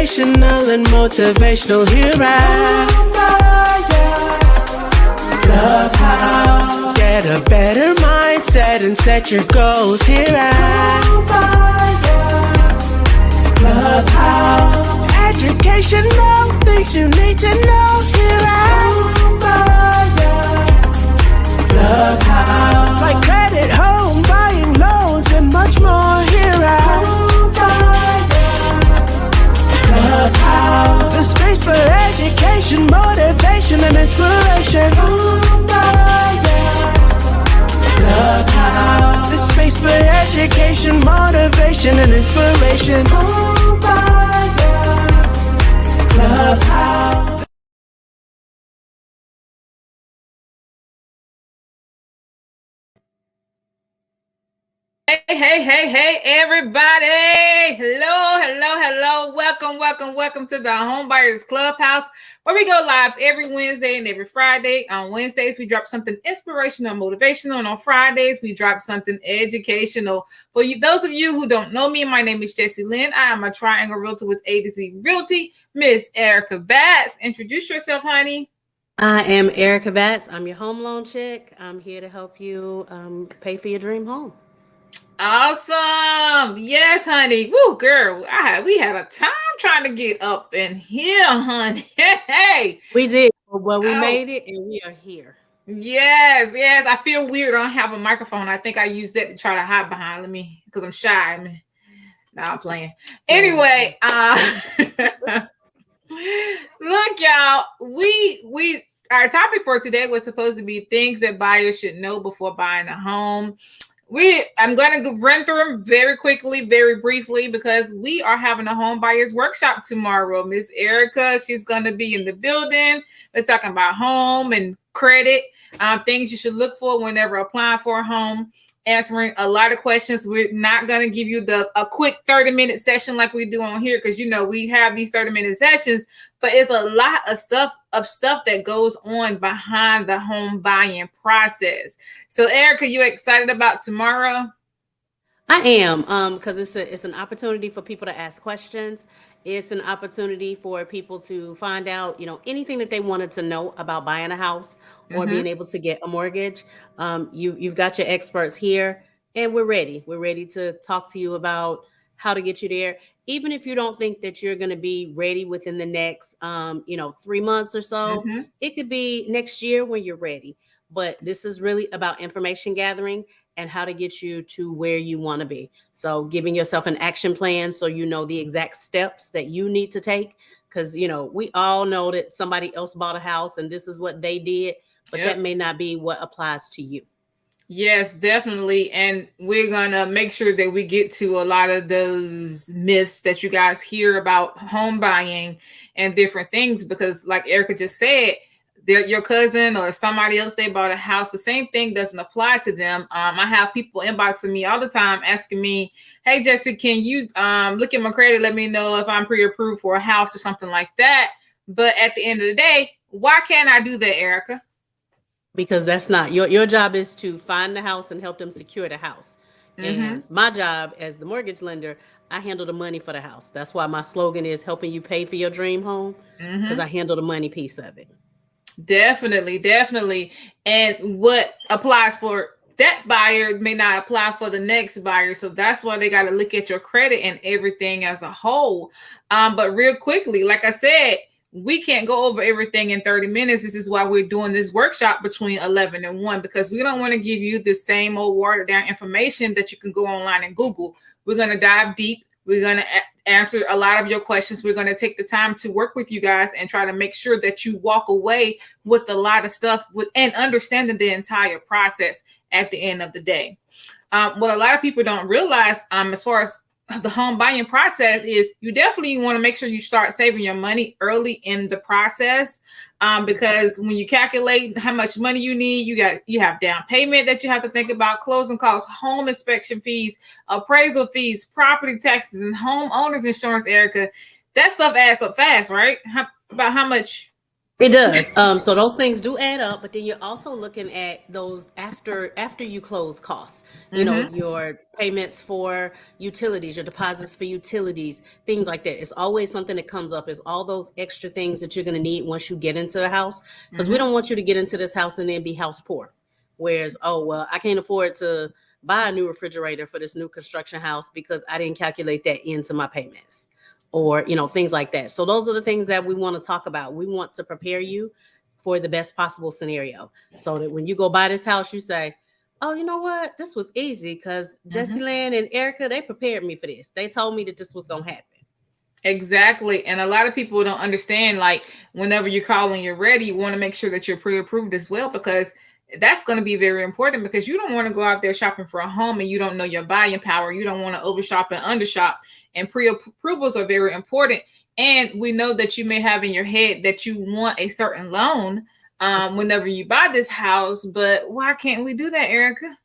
inspirational and motivational here at Love House. Get a better mindset and set your goals here at Love House. Educational things you need to know here at Love House. Like credit, home buying, loans, and much more here at Love House. The space for education, motivation, and inspiration. Love House. The space for education, motivation, and inspiration. Love House. Hey, everybody. Hello. Welcome to the Homebuyers Clubhouse, where we go live every Wednesday and every Friday. On Wednesdays, we drop something inspirational, motivational, and on Fridays, we drop something educational. For you, those of you who don't know me, my name is Jessie Lynn. I am a Triangle Realtor with A to Z Realty. Miss Erica Batts, introduce yourself, honey. I am Erica Batts. I'm your home loan chick. I'm here to help you pay for your dream home. Awesome. Yes, honey. Woo, girl. We had a time trying to get up in here, honey. Hey. We did. Well, we made it and we are here. Yes. I feel weird. I don't have a microphone. I think I used that to try to hide behind. Because I'm shy. Now I'm playing. Anyway, look, y'all. Our topic for today was supposed to be things that buyers should know before buying a home. I'm going to run through them very quickly, very briefly, because we are having a home buyers workshop tomorrow. Miss Erica, she's going to be in the building. We're talking about home and credit, things you should look for whenever applying for a home, answering a lot of questions. We're not going to give you a quick 30-minute session like we do on here, because we have these 30-minute sessions, but it's a lot of stuff that goes on behind the home buying process. So Erica, you excited about tomorrow? I am, because it's an opportunity for people to ask questions. It's an opportunity for people to find out, anything that they wanted to know about buying a house or being able to get a mortgage. You've got your experts here, and we're ready. We're ready to talk to you about how to get you there. Even if you don't think that you're going to be ready within the next, 3 months or so, it could be next year when you're ready. But this is really about information gathering and how to get you to where you want to be. So giving yourself an action plan so you know the exact steps that you need to take. Because, we all know that somebody else bought a house and this is what they did, but that may not be what applies to you. Yes, definitely. And we're going to make sure that we get to a lot of those myths that you guys hear about home buying and different things, because like Erica just said, your cousin or somebody else, they bought a house. The same thing doesn't apply to them. I have people inboxing me all the time asking me, hey, Jesse, can you look at my credit? Let me know if I'm pre-approved for a house or something like that. But at the end of the day, why can't I do that, Erica? Because that's not your job. Is to find the house and help them secure the house. And my job as the mortgage lender, I handle the money for the house. That's why my slogan is helping you pay for your dream home, because I handle the money piece of it. Definitely. And what applies for that buyer may not apply for the next buyer. So that's why they got to look at your credit and everything as a whole. But real quickly, like I said, we can't go over everything in 30 minutes. This is why we're doing this workshop between 11 and 1, because we don't want to give you the same old watered down information that you can go online and Google. We're going to dive deep. We're going to answer a lot of your questions. We're going to take the time to work with you guys and try to make sure that you walk away with a lot of stuff and understanding the entire process at the end of the day. What a lot of people don't realize as far as the home buying process is, you definitely want to make sure you start saving your money early in the process, because when you calculate how much money you need, you have down payment that you have to think about, closing costs, home inspection fees, appraisal fees, property taxes, and homeowners insurance. Erica, that stuff adds up fast, right? About how much? It does. So those things do add up, but then you're also looking at those after you close costs. You know, Mm-hmm. your payments for utilities, your deposits for utilities, things like that. It's always something that comes up. Is all those extra things that you're going to need once you get into the house, because we Mm-hmm. don't want you to get into this house and then be house poor. Whereas, oh well, I can't afford to buy a new refrigerator for this new construction house because I didn't calculate that into my payments, or things like that. So those are the things that we want to talk about. We want to prepare you for the best possible scenario, so that when you go buy this house, you say, oh, you know what, this was easy because Jesse Mm-hmm. Lynn and Erica, they prepared me for this. They told me that this was going to happen. Exactly. And a lot of people don't understand, like, whenever you call and you're ready, you want to make sure that you're pre-approved as well, because that's going to be very important, because you don't want to go out there shopping for a home and you don't know your buying power. You don't want to overshop and undershop. And pre-approvals are very important. And we know that you may have in your head that you want a certain loan whenever you buy this house, but why can't we do that, Erica?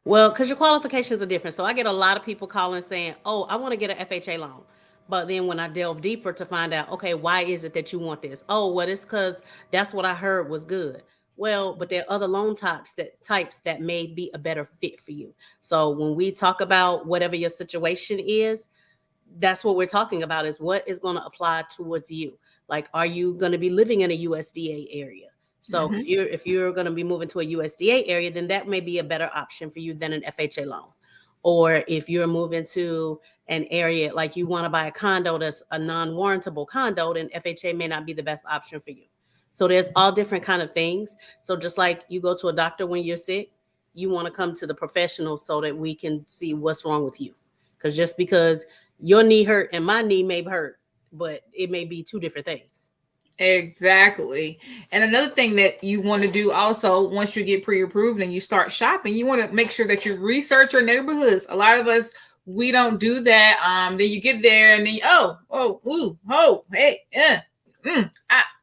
Well, because your qualifications are different. So I get a lot of people calling saying, oh, I want to get an FHA loan. But then when I delve deeper to find out, okay, why is it that you want this? Oh, well, it's because that's what I heard was good. Well, but there are other loan types that may be a better fit for you. So when we talk about whatever your situation is, that's what we're talking about, is what is going to apply towards you. Like, are you going to be living in a USDA area? So Mm-hmm. if you're going to be moving to a USDA area, then that may be a better option for you than an FHA loan. Or if you're moving to an area like you want to buy a condo that's a non-warrantable condo, then FHA may not be the best option for you. So there's all different kind of things. So just like you go to a doctor when you're sick, you want to come to the professionals so that we can see what's wrong with you. Because just because your knee hurt and my knee may hurt, but it may be two different things. Exactly. And another thing that you want to do also, once you get pre-approved and you start shopping, you want to make sure that you research your neighborhoods. A lot of us, we don't do that. Then you get there and then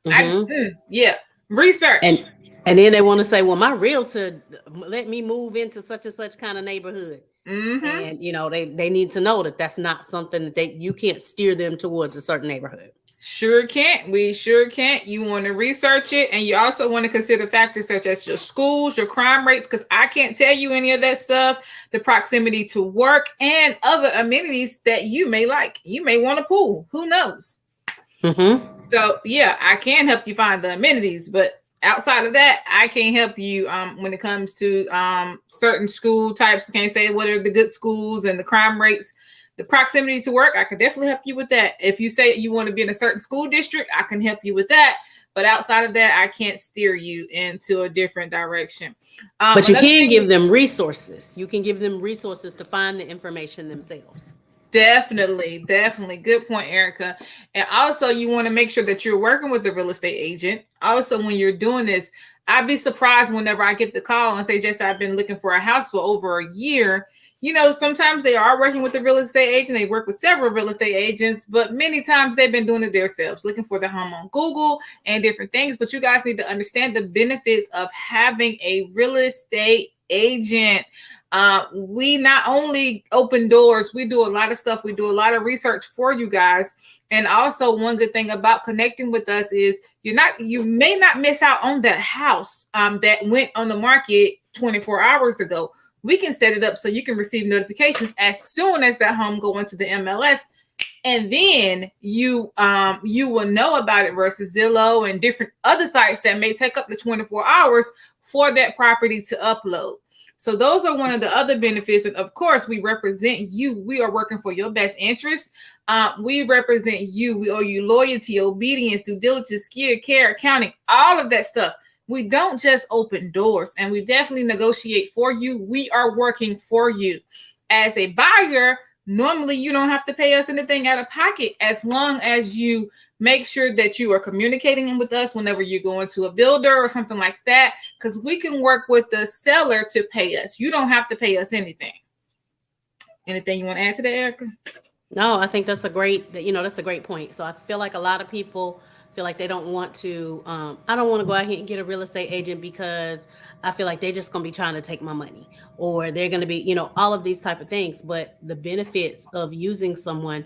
hey, yeah, research. And then they want to say, well, my realtor let me move into such and such kind of neighborhood. Mm-hmm. And they need to know that that's not something that you can't steer them towards a certain neighborhood. Sure can't. We sure can't. You want to research it, and you also want to consider factors such as your schools, your crime rates, because I can't tell you any of that stuff, the proximity to work, and other amenities that you may like. You may want a pool. Who knows? Mm-hmm. So, yeah, I can help you find the amenities, but outside of that, I can't help you when it comes to certain school types. I can't say what are the good schools and the crime rates. The proximity to work, I can definitely help you with that. If you say you want to be in a certain school district, I can help you with that. But outside of that, I can't steer you into a different direction. But you can give them resources. You can give them resources to find the information themselves. Definitely. Good point, Erica. And also, you want to make sure that you're working with the real estate agent. Also, when you're doing this, I'd be surprised whenever I get the call and say, Jess, I've been looking for a house for over a year. Sometimes they are working with the real estate agent. They work with several real estate agents, but many times they've been doing it themselves, looking for the home on Google and different things. But you guys need to understand the benefits of having a real estate agent. We not only open doors, we do a lot of stuff. We do a lot of research for you guys. And also, one good thing about connecting with us is you may not miss out on that house that went on the market 24 hours ago. We can set it up so you can receive notifications as soon as that home go into the MLS, and then you will know about it, versus Zillow and different other sites that may take up to 24 hours for that property to upload. So those are one of the other benefits. And of course, we represent you. We are working for your best interest. We represent you. We owe you loyalty, obedience, due diligence, skill, care, accounting, all of that stuff. We don't just open doors, and we definitely negotiate for you. We are working for you. As a buyer, normally you don't have to pay us anything out of pocket, as long as you make sure that you are communicating with us whenever you're going to a builder or something like that, because we can work with the seller to pay us. You don't have to pay us anything. Anything you want to add to that, Erica? No, I think that's a great point. So I feel like a lot of people feel like they don't want to, I don't want to go out here and get a real estate agent because I feel like they're just going to be trying to take my money, or they're going to be, all of these type of things. But the benefits of using someone,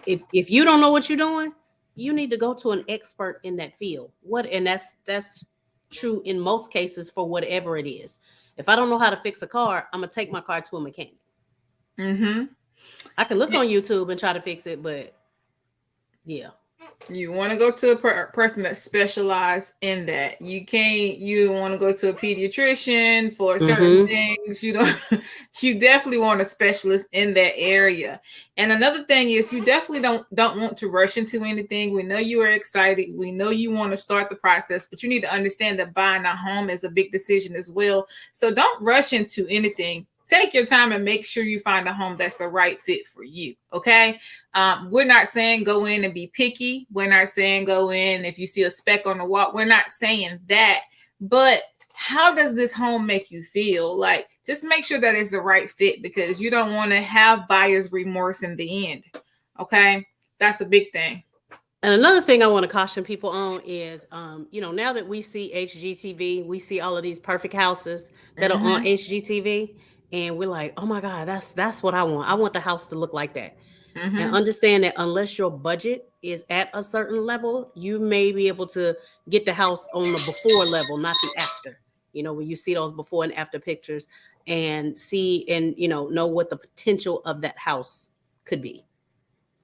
if you don't know what you're doing, you need to go to an expert in that field. And that's true in most cases for whatever it is. If I don't know how to fix a car, I'm gonna take my car to a mechanic. Mm-hmm. I can look on YouTube and try to fix it, but yeah. You want to go to a person that specializes in that. You want to go to a pediatrician for certain things. You definitely want a specialist in that area. And another thing is, you definitely don't want to rush into anything. We know you are excited. We know you want to start the process, but you need to understand that buying a home is a big decision as well. So don't rush into anything. Take your time and make sure you find a home that's the right fit for you. Okay. We're not saying go in and be picky. We're not saying go in if you see a speck on the wall. We're not saying that. But how does this home make you feel? Like, just make sure that it's the right fit, because you don't want to have buyer's remorse in the end. Okay. That's a big thing. And another thing I want to caution people on is, now that we see HGTV, we see all of these perfect houses that are on HGTV. And we're like, oh my God, that's what I want. I want the house to look like that. And understand that unless your budget is at a certain level, you may be able to get the house on the before level, not the after. When you see those before and after pictures and see and, know what the potential of that house could be.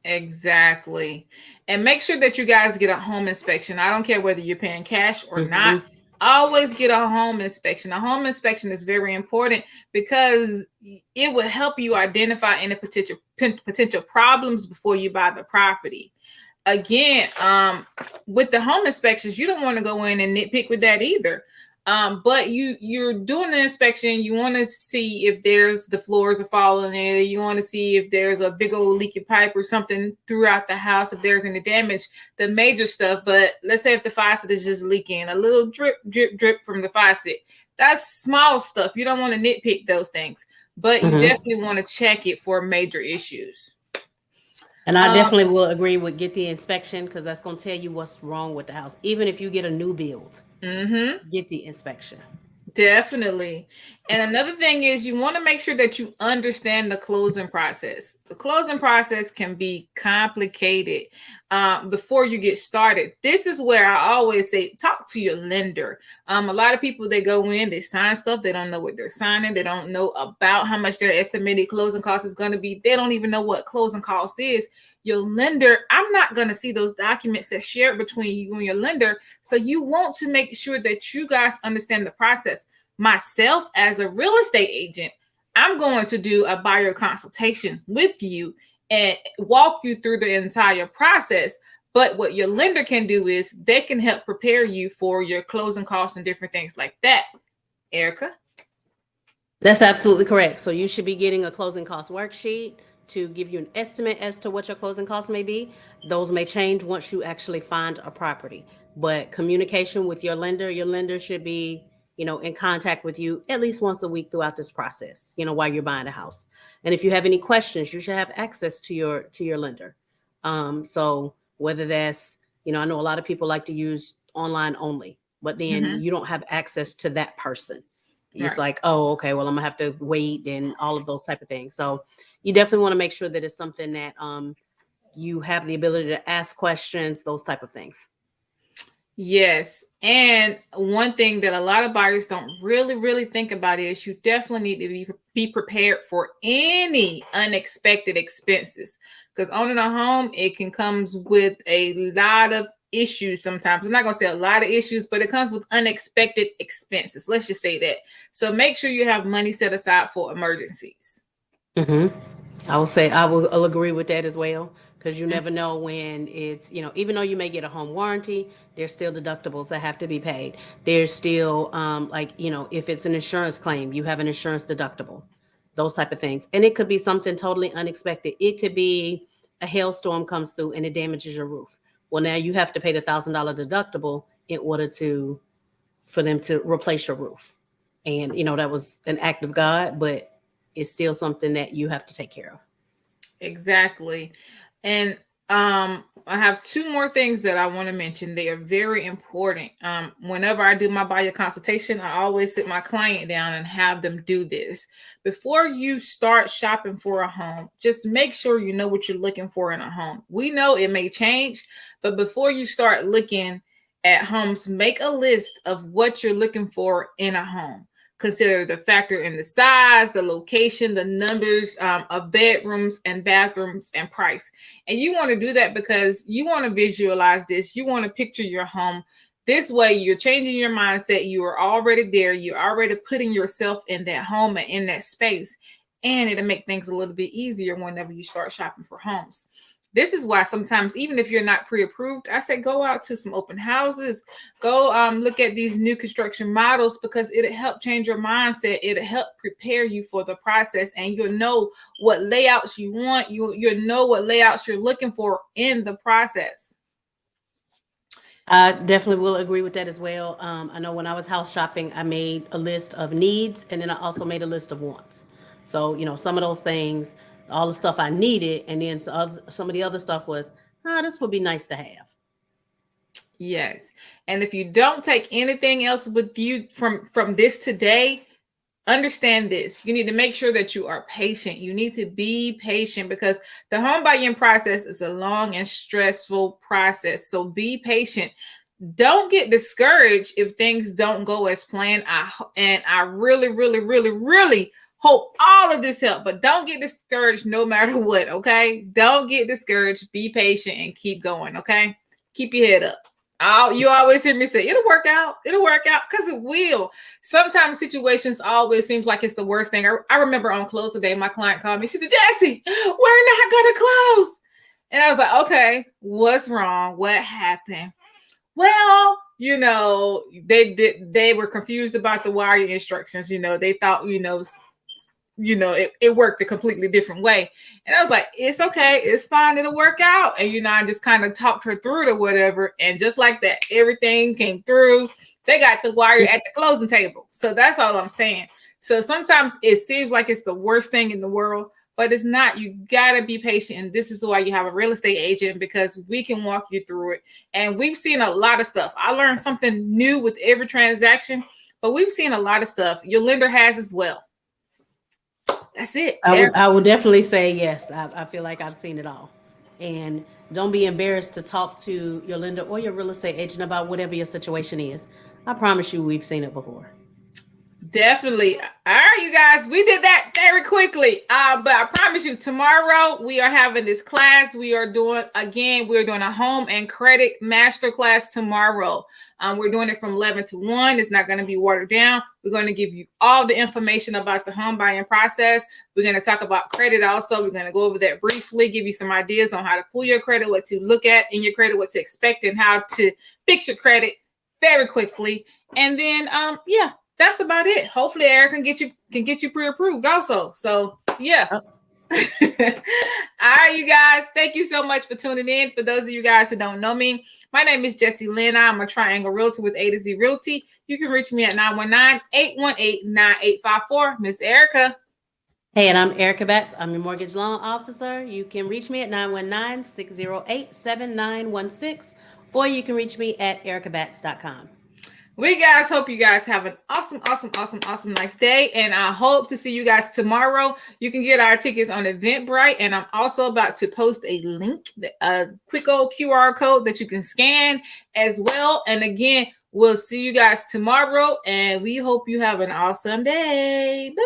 Exactly. And make sure that you guys get a home inspection. I don't care whether you're paying cash or not. Always get a home inspection. A home inspection is very important because it will help you identify any potential problems before you buy the property. Again, with the home inspections, you don't want to go in and nitpick with that either. But you're doing the inspection. You want to see if the floors are falling in. You want to see if there's a big old leaky pipe or something throughout the house, if there's any damage, the major stuff. But let's say if the faucet is just leaking, a little drip, drip, drip from the faucet, that's small stuff. You don't want to nitpick those things, but you definitely want to check it for major issues. And I definitely will agree with get the inspection, because that's going to tell you what's wrong with the house. Even if you get a new build, get the inspection. Definitely. And another thing is, you want to make sure that you understand the closing process. The closing process can be complicated before you get started. This is where I always say, talk to your lender. A lot of people, they go in, they sign stuff. They don't know what they're signing. They don't know about how much their estimated closing cost is going to be. They don't even know what closing cost is. Your lender, I'm not going to see those documents that's shared between you and your lender. So you want to make sure that you guys understand the process. Myself, as a real estate agent, I'm going to do a buyer consultation with you and walk you through the entire process. But what your lender can do is they can help prepare you for your closing costs and different things like that. Erica? That's absolutely correct. So you should be getting a closing cost worksheet to give you an estimate as to what your closing costs may be. Those may change once you actually find a property. But communication with your lender should be, in contact with you at least once a week throughout this process, while you're buying a house. And if you have any questions, you should have access to your lender. So whether that's, I know a lot of people like to use online only, but then you don't have access to that person. It's like, oh, okay, well, I'm gonna have to wait and all of those type of things. So you definitely want to make sure that it's something that you have the ability to ask questions, those type of things. Yes. And one thing that a lot of buyers don't really think about is you definitely need to be prepared for any unexpected expenses, because owning a home, it can comes with a lot of issues sometimes. I'm not going to say a lot of issues, but it comes with unexpected expenses. Let's just say that. So make sure you have money set aside for emergencies. I will say I'll agree with that as well, because you never know when it's, even though you may get a home warranty, there's still deductibles that have to be paid. There's still if it's an insurance claim, you have an insurance deductible, those type of things. And it could be something totally unexpected. It could be a hailstorm comes through and it damages your roof. Well, now you have to pay the $1,000 deductible in order for them to replace your roof. And, that was an act of God, but it's still something that you have to take care of. Exactly. And I have two more things that I want to mention. They are very important. Whenever I do my buyer consultation, I always sit my client down and have them do this. Before you start shopping for a home, just make sure you know what you're looking for in a home. We know it may change, but before you start looking at homes, make a list of what you're looking for in a home. Consider the factor in the size, the location, the numbers of bedrooms and bathrooms, and price. And you want to do that because you want to visualize this. You want to picture your home. This way, you're changing your mindset. You are already there. You're already putting yourself in that home and in that space. And it'll make things a little bit easier whenever you start shopping for homes. This is why sometimes, even if you're not pre-approved, I say go out to some open houses, go look at these new construction models, because it'll help change your mindset. It'll help prepare you for the process, and you'll know what layouts you want. You'll know what layouts you're looking for in the process. I definitely will agree with that as well. I know when I was house shopping, I made a list of needs, and then I also made a list of wants. So, you know, some of those things, all the stuff I needed, and then some of the other stuff was, this would be nice to have. Yes. And if you don't take anything else with you from this today, understand this. You need to make sure that you are patient. You need to be patient, because the home buying process is a long and stressful process. So be patient. Don't get discouraged if things don't go as planned. I really, really, really, really hope all of this helped, but don't get discouraged no matter what, okay? Don't get discouraged. Be patient and keep going, okay? Keep your head up. You always hear me say, it'll work out. It'll work out, because it will. Sometimes situations always seems like it's the worst thing. I remember on close today, my client called me. She said, Jessie, we're not going to close. And I was like, okay, what's wrong? What happened? Well, you know, they were confused about the wiring instructions. You know, they thought, it worked a completely different way. And I was like, it's okay. It's fine. It'll work out. And, I just kind of talked her through it or whatever. And just like that, everything came through. They got the wire at the closing table. So that's all I'm saying. So sometimes it seems like it's the worst thing in the world, but it's not. You got to be patient. And this is why you have a real estate agent, because we can walk you through it. And we've seen a lot of stuff. I learned something new with every transaction, but we've seen a lot of stuff. Your lender has as well. That's it. I will definitely say yes. I feel like I've seen it all. And don't be embarrassed to talk to your lender or your real estate agent about whatever your situation is. I promise you, we've seen it before. Definitely. All right, you guys, we did that very quickly. But I promise you, tomorrow we are having this class. We're doing a home and credit master class tomorrow. We're doing it from 11 to 1. It's not going to be watered down. We're going to give you all the information about the home buying process. We're going to talk about credit also. We're going to go over that briefly, give you some ideas on how to pull your credit, what to look at in your credit, what to expect, and how to fix your credit very quickly. And then, that's about it. Hopefully Eric can get you pre-approved also. So yeah. All right, you guys. Thank you so much for tuning in. For those of you guys who don't know me, my name is Jessie Lynn. I'm a Triangle Realtor with A to Z Realty. You can reach me at 919-818-9854. Miss Erica. Hey, and I'm Erica Batts. I'm your mortgage loan officer. You can reach me at 919-608-7916, or you can reach me at ericabatts.com. We guys hope you guys have an awesome nice day, and I hope to see you guys tomorrow. You can get our tickets on Eventbrite, and I'm also about to post a link, a quick old QR code that you can scan as well. And again, we'll see you guys tomorrow, and we hope you have an awesome day. Bye.